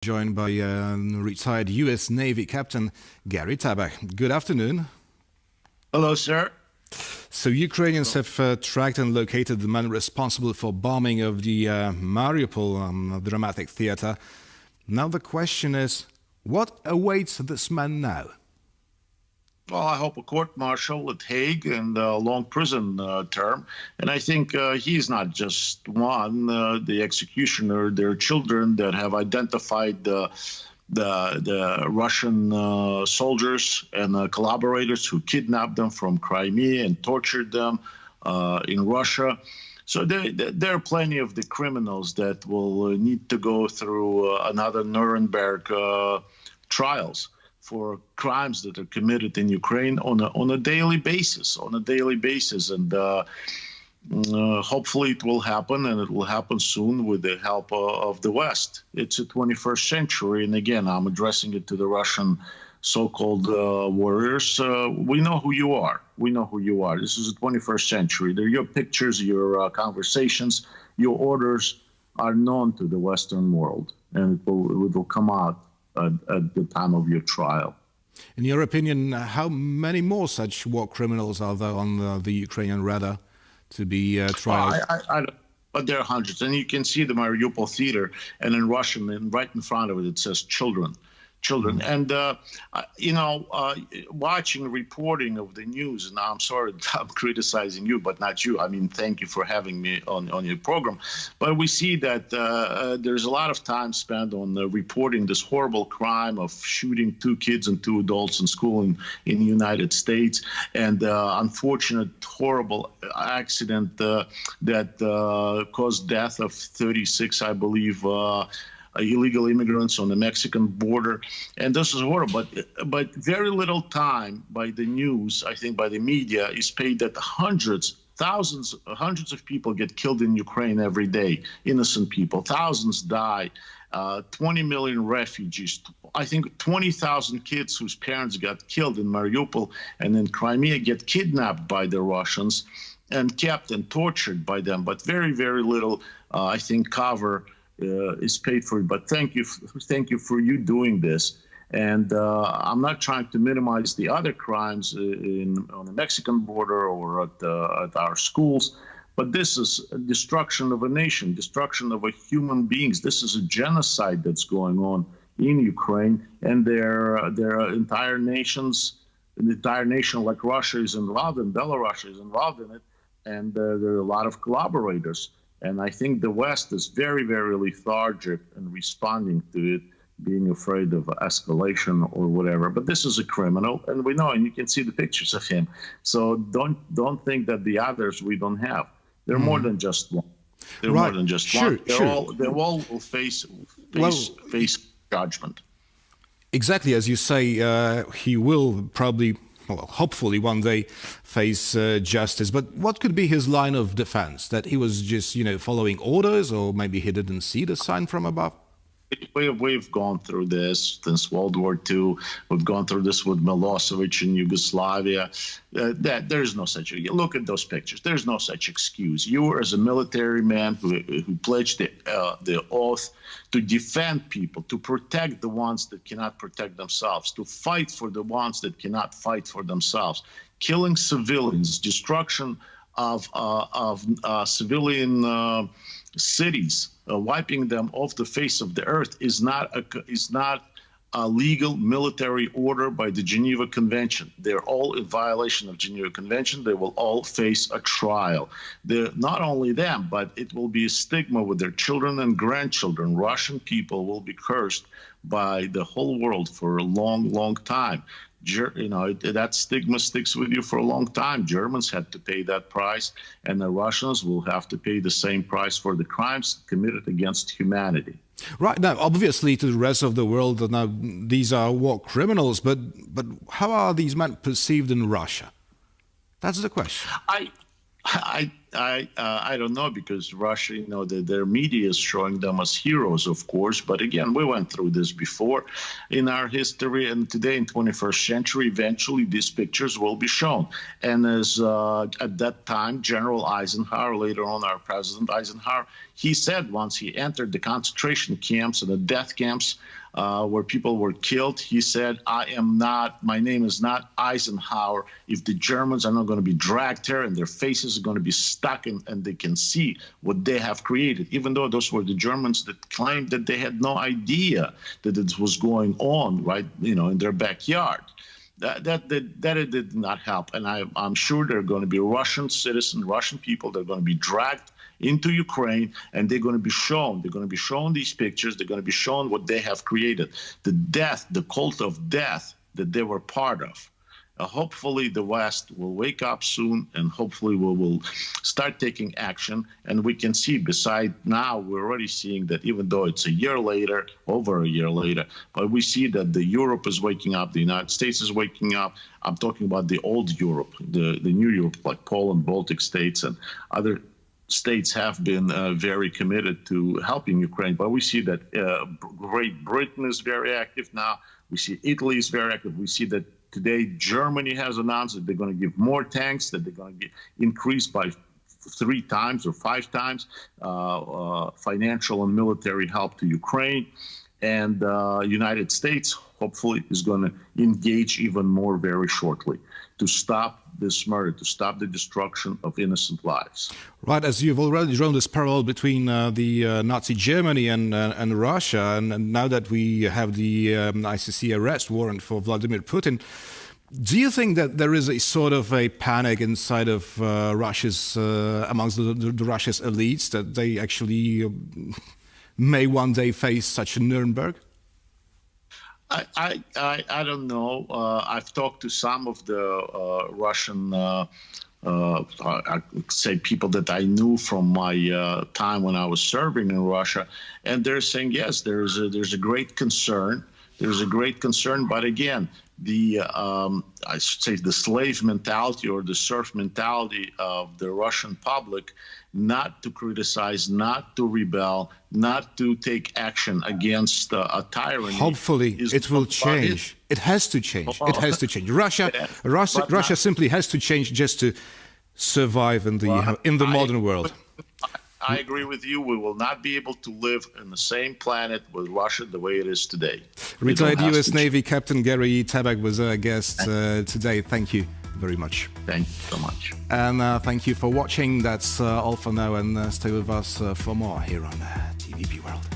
Joined by retired U.S. Navy Captain Yuri Tabach. Good afternoon. Hello, sir. So Ukrainians have tracked and located the man responsible for bombing of the Mariupol dramatic theater. Now the question is, what awaits this man now? Well, I hope a court-martial at Hague and a long prison term. And I think he's not just one. The executioner, their children that have identified the Russian soldiers and collaborators who kidnapped them from Crimea and tortured them in Russia. So there are plenty of the criminals that will need to go through another Nuremberg trials for crimes that are committed in Ukraine on a daily basis, and hopefully it will happen, and it will happen soon with the help of the West. It's the 21st century, and again, I'm addressing it to the Russian so-called warriors. We know who you are. We know who you are. This is the 21st century. They're your pictures, your conversations, your orders are known to the Western world, and it will come out at the time of your trial. In your opinion, how many more such war criminals are there on the Ukrainian radar to be tried? But there are hundreds, and you can see the Mariupol theater, and in Russian, and right in front of it, it says children. And, watching reporting of the news, and I'm sorry I'm criticizing you, but not you. I mean, thank you for having me on your program. But we see that there's a lot of time spent on reporting this horrible crime of shooting 2 kids and 2 adults in school in the United States, and unfortunate, horrible accident that caused death of 36, I believe, illegal immigrants on the Mexican border. And this is horrible, but very little time by the news, I think by the media, is paid that hundreds of people get killed in Ukraine every day, innocent people, thousands die, 20 million refugees, I think 20,000 kids whose parents got killed in Mariupol and in Crimea get kidnapped by the Russians and kept and tortured by them, but very, very little, I think, cover is paid for it. But thank you for you doing this. And I'm not trying to minimize the other crimes on the Mexican border or at our schools, but this is a destruction of a nation, destruction of human beings. This is a genocide that's going on in Ukraine, and their entire nation like Russia is involved, and Belarus is involved in it, and there are a lot of collaborators. And I think the West is very, very lethargic in responding to it, being afraid of escalation or whatever. But this is a criminal, and we know, and you can see the pictures of him. So don't think that the others we don't have. They're more than just one. They're more than just one. They all will face judgment. Exactly, as you say, he will probably, well, hopefully one day face justice. But what could be his line of defense? That he was just, following orders, or maybe he didn't see the sign from above? We've gone through this since World War II. We've gone through this with Milosevic in Yugoslavia. There's no such. Look at those pictures. There's no such excuse. You, as a military man who pledged the oath to defend people, to protect the ones that cannot protect themselves, to fight for the ones that cannot fight for themselves, killing civilians, destruction of civilian cities, wiping them off the face of the earth is not a legal military order by the Geneva Convention. They're all in violation of Geneva Convention. They will all face a trial. Not only them, but it will be a stigma with their children and grandchildren. Russian people will be cursed by the whole world for a long, long time. That stigma sticks with you for a long time. Germans had to pay that price, and the Russians will have to pay the same price for the crimes committed against humanity. Right. Now, obviously, to the rest of the world, now these are war criminals, but how are these men perceived in Russia? That's the question. I don't know, because Russia, you know, their media is showing them as heroes, of course. But again, we went through this before in our history, and today in 21st century, eventually these pictures will be shown. And as at that time, General Eisenhower, later on our President Eisenhower, he said once he entered the concentration camps and the death camps where people were killed, he said, my name is not Eisenhower if the Germans are not going to be dragged here and their faces are going to be stuck and they can see what they have created, even though those were the Germans that claimed that they had no idea that it was going on, right, you know, in their backyard. That did not help. And I'm sure there are going to be Russian citizens, Russian people that are going to be dragged into Ukraine, and they're going to be shown. They're going to be shown these pictures. They're going to be shown what they have created, the death, the cult of death that they were part of. Hopefully the West will wake up soon, and hopefully we will start taking action. And we can see, beside now, we're already seeing that even though it's a year later, over a year later, but we see that the Europe is waking up, the United States is waking up. I'm talking about the old Europe, the new Europe, like Poland, Baltic states, and other states have been very committed to helping Ukraine. But we see that Great Britain is very active now. We see Italy is very active. We see that today Germany has announced that they're going to give more tanks, that they're going to increase by 3 times or 5 times financial and military help to Ukraine. And United States, hopefully, is going to engage even more very shortly to stop this murder, to stop the destruction of innocent lives. Right, as you've already drawn this parallel between the Nazi Germany and Russia, and now that we have the ICC arrest warrant for Vladimir Putin, do you think that there is a sort of a panic inside of Russia's, amongst the Russia's elites, that they actually may one day face such a Nuremberg? I don't know. I've talked to some of the Russian, I say, people that I knew from my time when I was serving in Russia, and they're saying yes, there's a great concern. There's a great concern, but again, the I should say the slave mentality or the serf mentality of the Russian public, not to criticize, not to rebel, not to take action against a tyranny. Hopefully it will change. It has to change. It has to change. Russia simply has to change just to survive in the modern world. I agree with you. We will not be able to live in the same planet with Russia the way it is today. Retired U.S. Navy Captain Yuri Tabach was our guest today. Thank you very much. Thank you so much. And thank you for watching. That's all for now, and stay with us for more here on TVP World.